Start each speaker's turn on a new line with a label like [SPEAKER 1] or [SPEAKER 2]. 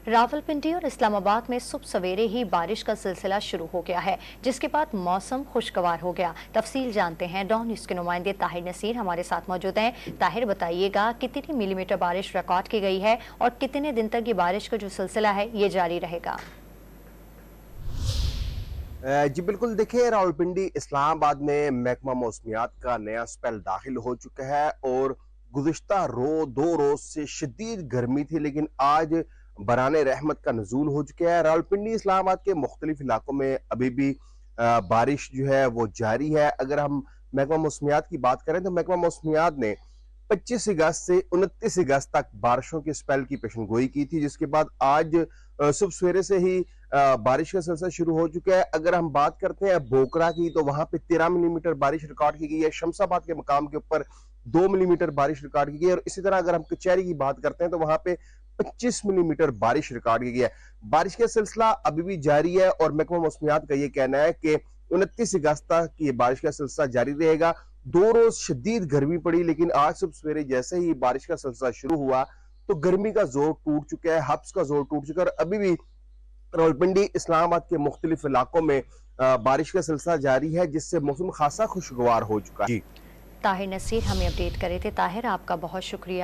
[SPEAKER 1] रावलपिंडी और इस्लामाबाद में सुबह सवेरे ही बारिश का सिलसिला शुरू हो गया है, जिसके बाद मौसम खुशगवार हो गया। तफसील जानते हैं, डॉन न्यूज के नुमाइंदे ताहिर नसीर हमारे साथ मौजूद हैं। ताहिर, बताइएगा कितनी मिलीमीटर बारिश रिकॉर्ड की गई है और कितने दिन तक ये बारिश का जो सिलसिला है ये जारी रहेगा?
[SPEAKER 2] जी बिल्कुल, देखिए रावलपिंडी इस्लामाबाद में महकमा मौसमियात का नया स्पेल दाखिल हो चुका है और गुज़िश्ता दो रोज से शदीद गर्मी थी, लेकिन आज बराने रहमत का नुज़ूल हो चुका है। रावलपिंडी इस्लामाबाद के मुख्तलिफ इलाकों में अभी भी बारिश जो है वो जारी है। अगर हम महकमा मौसमियात की बात करें तो महकमा मौसमियात ने 25 अगस्त से 29 अगस्त तक बारिशों के स्पेल की पेशनगोई की थी, जिसके बाद आज सुबह सवेरे से ही बारिश का सिलसिला शुरू हो चुका है। अगर हम बात करते हैं बोकरा की तो वहां पे 13 मिलीमीटर बारिश रिकॉर्ड की गई है। शमशाबाद के मकाम के ऊपर 2 मिलीमीटर बारिश रिकॉर्ड की गई है और इसी तरह अगर हम कचहरी की बात करते हैं तो वहां पे 25 मिलीमीटर बारिश रिकॉर्ड की गई है। बारिश का सिलसिला अभी भी जारी है और महकमा मौसमियात का ये कहना है कि 29 अगस्त तक ये बारिश का सिलसिला जारी रहेगा। 2 रोज शदीद गर्मी पड़ी, लेकिन आज सुबह सवेरे जैसे ही बारिश का सिलसिला शुरू हुआ तो गर्मी का जोर टूट चुका है, हब्स का जोर टूट चुका है और अभी भी रावलपिंडी इस्लामाबाद के मुख्तलिफ इलाकों में बारिश का सिलसिला जारी है, जिससे मौसम खासा खुशगवार हो चुका है। जी
[SPEAKER 1] ताहिर नसीर हमें अपडेट करे थे। ताहिर, आपका बहुत शुक्रिया।